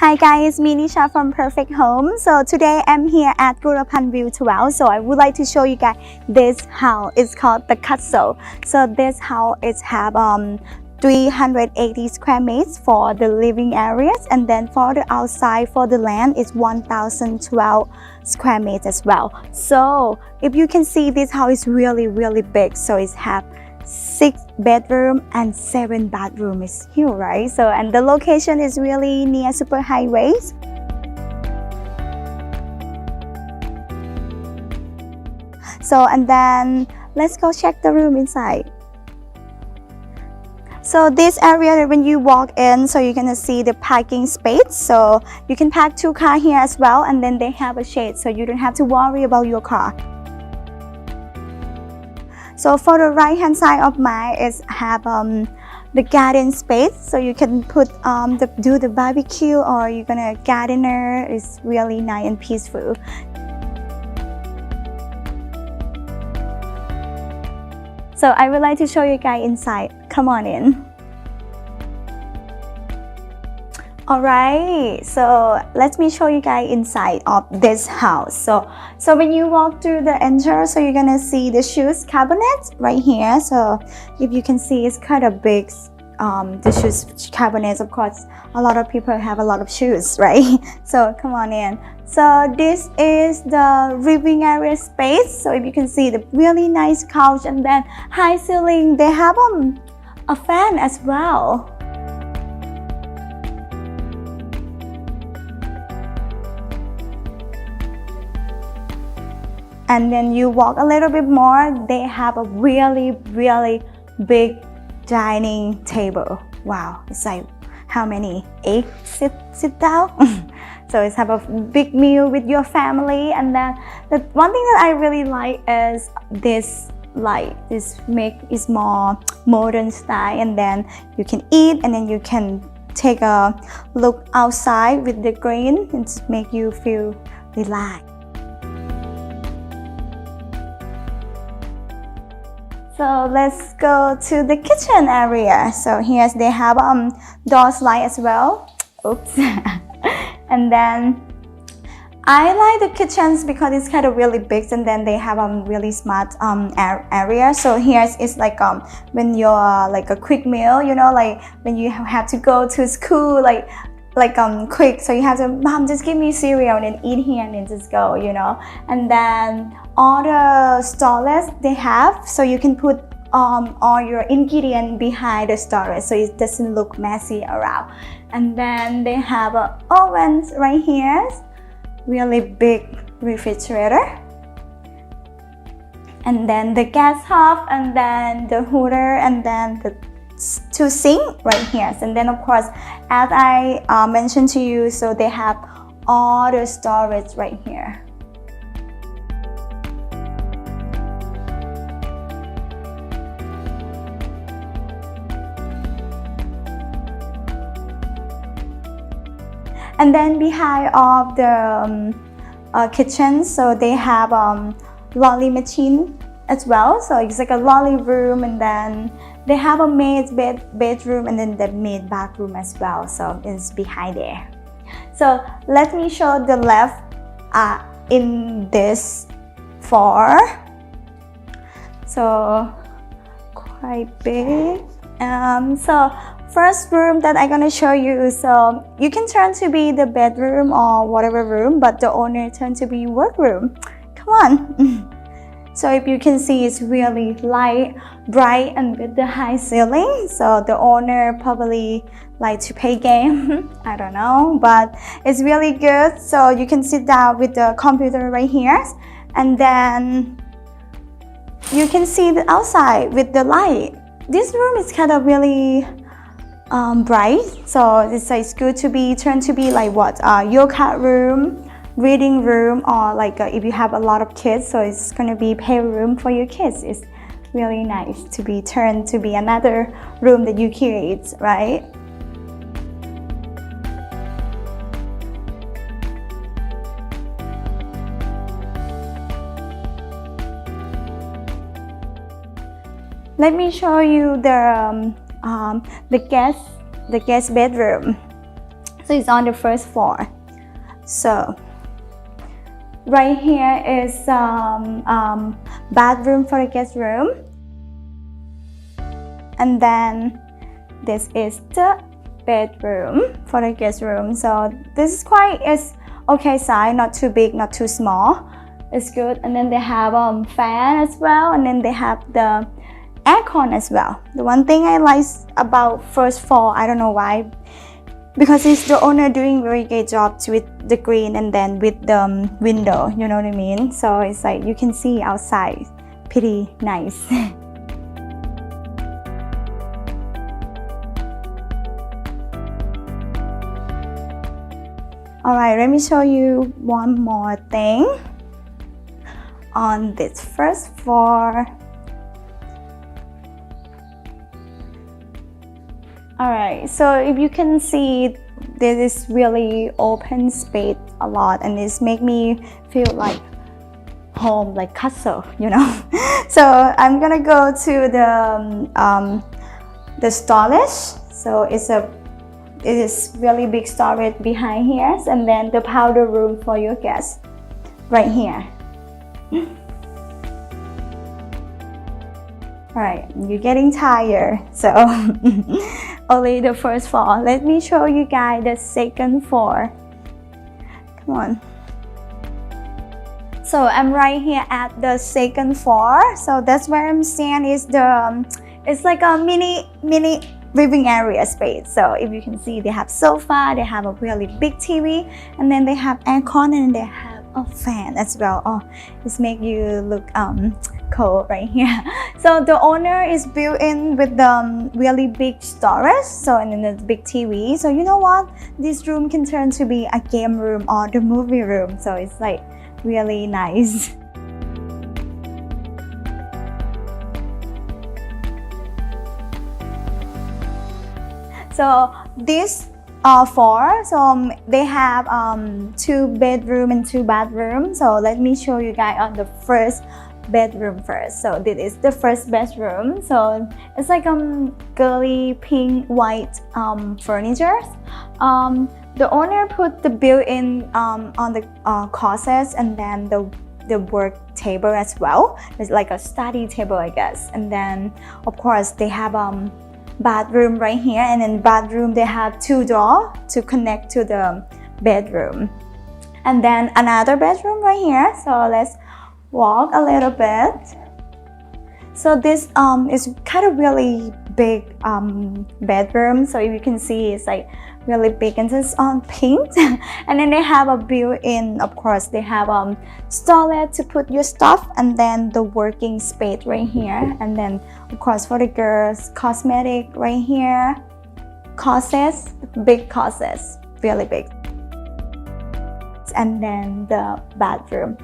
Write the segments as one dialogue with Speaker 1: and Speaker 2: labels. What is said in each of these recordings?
Speaker 1: Hi guys, me Nisha from Perfect Home. So today I'm here at Koolpunt Ville 12. So I would like to show you guys this house. It's called the Castle. So this house is have 380 square meters for the living areas, and then for the outside for the land is 1012 square meters as well. So if you can see, this house is really big. So it's have 6 bedroom and 7 bathroom. Is huge, right? So and the location is really near Superhighways. So and then let's go check the room inside. So this area, when you walk in, so you're gonna see the parking space. So you can park 2 cars here as well, and then they have a shade, so you don't have to worry about your car. So for the right hand side of mine is have the garden space, so you can put do the barbecue, or you're gonna gardener. It's really nice and peaceful. So I would like to show you guys inside. Come on in. Alright, so let me show you guys inside of this house. So when you walk through the entrance, so you're gonna see the shoes cabinet right here. So if you can see, it's kind of big. The shoes cabinets, of course, a lot of people have a lot of shoes, right? So come on in. So this is the living area space. So if you can see, the really nice couch, and then high ceiling. They have a fan as well. And then you walk a little bit more, they have a really big dining table. Wow, it's like how many? 8 sit down. So it's have a big meal with your family. And then the one thing that I really like is this light. This make is more modern style, and then you can eat, and then you can take a look outside with the green and make you feel relaxed. So let's go to the kitchen area. So here they have door slide as well. Oops. And then I like the kitchens because it's kind of really big, and then they have really smart area. So here is like when you're like a quick meal, you know, like when you have to go to school, like quick, so you have to, mom, just give me cereal and then eat here and then just go, you know. And then all the storage they have, so you can put all your ingredient behind the storage, so it doesn't look messy around. And then they have ovens right here, really big refrigerator, and then the gas hob, and then the heater, and then the 2 sink right here. And then of course, as I mentioned to you, so they have all the storage right here. And then behind of the kitchen, so they have laundry machine as well. So it's like a laundry room, and then they have a maid's bedroom, and then the maid bathroom as well. So it's behind there. So let me show the left in this floor. So quite big. So first room that I'm gonna show you, so you can turn to be the bedroom or whatever room, but the owner turned to be workroom. Come on. So if you can see, it's really light, bright, and with the high ceiling. So the owner probably like to play game. I don't know, but it's really good. So you can sit down with the computer right here, and then you can see the outside with the light. This room is kind of really bright, so it's good to be turned to be like what, yoga room, reading room, or like if you have a lot of kids, so it's gonna be playroom for your kids. It's really nice to be turned to be another room that you create, right? Let me show you the guest bedroom. So it's on the first floor. So right here is bathroom for the guest room, and then this is the bedroom for the guest room. So this is okay size, not too big, not too small. It's good. And then they have fan as well, and then they have the aircon as well. The one thing I like about first floor, I don't know why, because it's the owner doing very great job with the green and then with the window, you know what I mean? So it's like you can see outside, pretty nice. Alright, let me show you one more thing on this first floor. Alright, so if you can see, there is really open space a lot, and this make me feel like home, like castle, you know. So I'm gonna go to the storage. So it is really big storage behind here, and then the powder room for your guests right here. Alright, you're getting tired, so only the first floor. Let me show you guys the second floor. Come on. So I'm right here at the second floor. So that's where I'm standing. It's like a mini living area space. So if you can see, they have sofa, they have a really big TV, and then they have aircon, and they have a fan as well. Oh, this make you look cold right here. So the owner is built in with the really big storage, so, and then the big TV. So you know what, this room can turn to be a game room or the movie room. So it's like really nice. So this floor, so they have 2 bedroom and 2 bathrooms. So let me show you guys on the first bedroom first. So this is the first bedroom. So it's like girly pink white furniture. The owner put the built-in on the closet, and then the work table as well. It's like a study table, I guess. And then of course they have bathroom right here, and in bathroom they have 2 doors to connect to the bedroom, and then another bedroom right here. So let's walk a little bit. So this is kind of really big bedroom. So if you can see, it's like really big, and it's on pink. And then they have a built-in, of course they have storage to put your stuff, and then the working space right here, and then of course for the girls, cosmetic right here, closets, big closets, really big, and then the bathroom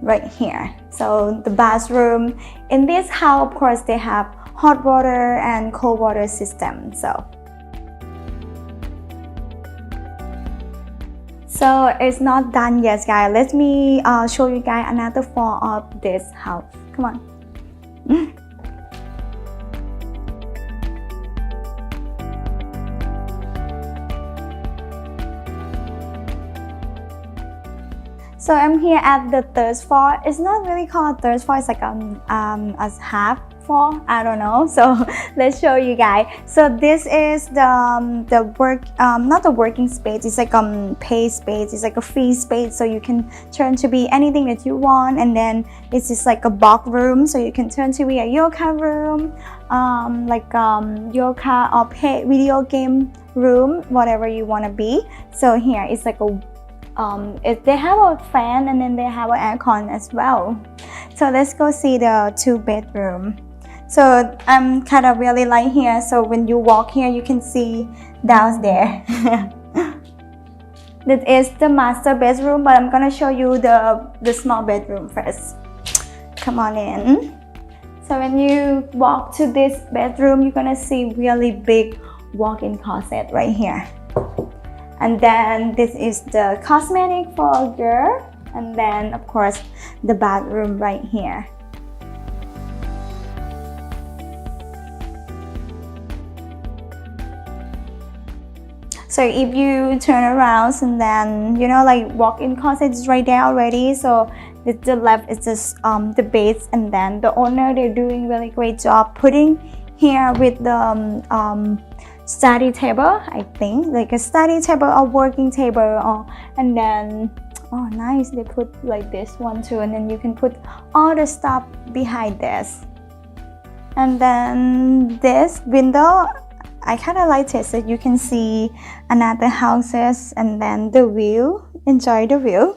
Speaker 1: right here. So the bathroom in this house, of course they have hot water and cold water system. So it's not done yet, guys. Let me show you guys another floor of this house. Come on. So I'm here at the third floor. It's not really called third floor. It's like a half floor. I don't know. So let's show you guys. So this is the work, not the working space. It's like pay space. It's like a free space. So you can turn to be anything that you want. And then it's just like a box room. So you can turn to be a yoga room, yoga or video game room, whatever you want to be. So here it's like a they have a fan, and then they have an aircon as well. So let's go see the 2 bedroom. So I'm kind of really like here. So when you walk here, you can see down there. This is the master bedroom, but I'm gonna show you the small bedroom first. Come on in. So when you walk to this bedroom, you're gonna see really big walk-in closet right here. And then this is the cosmetic for a girl, and then of course the bathroom right here. So if you turn around and then like walk-in closet is right there already. So the left is just the base, and then the owner, they're doing really great job putting here with the study table, I think, like a study table or working table, and then oh nice, they put like this one too, and then you can put all the stuff behind this. And then this window, I kind of like it, so you can see another houses and then the view. Enjoy the view.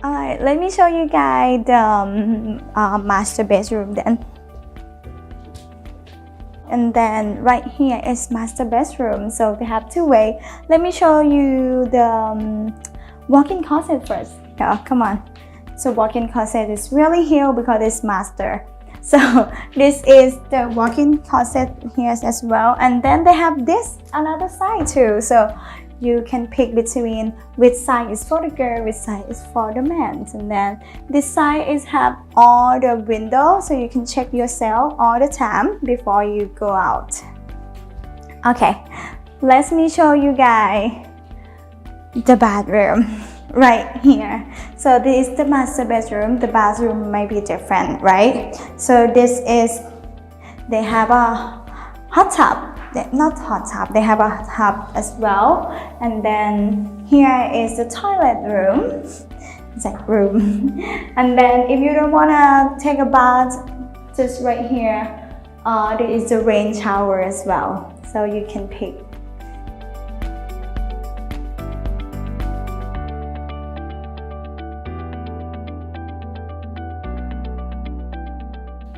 Speaker 1: Alright, let me show you guys the master bedroom then. And then right here is master bedroom. So we have two ways. Let me show you the walk-in closet first. Yeah, come on. So walk-in closet is really here because it's master. So this is the walk-in closet here as well. And then they have this another side too. So you can pick between which side is for the girl, which side is for the man. And then this side is have all the windows, so you can check yourself all the time before you go out. Okay, let me show you guys the bathroom right here. So this is the master bedroom. The bathroom might be different, right? So this is, they have a hot tub. Not hot tub, they have a tub as well. And then here is the toilet room. It's like room. And then if you don't want to take a bath, just right here, there is the rain shower as well. So you can pick.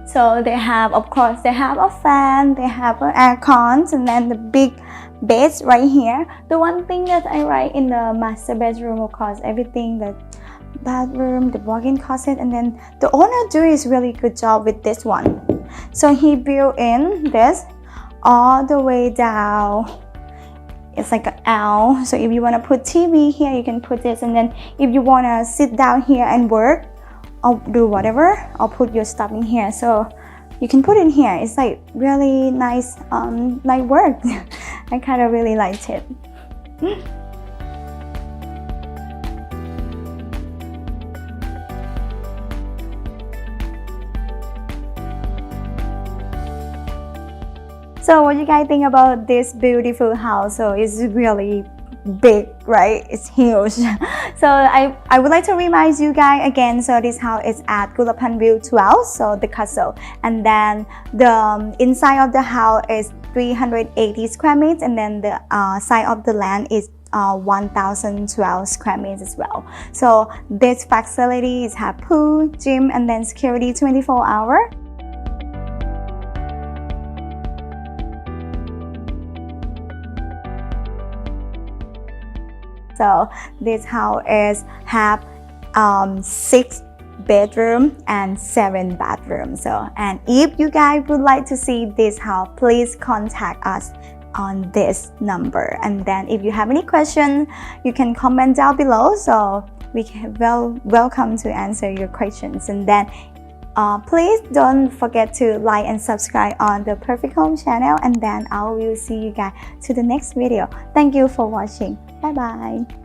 Speaker 1: So they have, of course, they have a fan, they have an air cons, and then the big beds right here. The one thing that I like in the master bedroom, of course, everything, the bathroom, the walk-in closet, and then the owner do is really good job with this one. So he built in this all the way down. It's like an L. So if you want to put TV here, you can put this, and then if you want to sit down here and work, or do whatever, I'll put your stuff in here. So you can put it in here. It's like really nice, like work. I kind of really liked it. So what you guys think about this beautiful house? So it's really big, right? It's huge. So I would like to remind you guys again, so this house is at Koolpunt Ville 12, so the castle, and then the inside of the house is 380 square meters, and then the side of the land is 1012 square meters as well. So this facility is have pool, gym, and then security 24-hour. So this house is have 6 bedroom and 7 bathrooms. So, and if you guys would like to see this house, please contact us on this number. And then if you have any questions, you can comment down below. So we can welcome to answer your questions. And then please don't forget to like and subscribe on the Perfect Home channel. And then I will see you guys to the next video. Thank you for watching. Bye bye.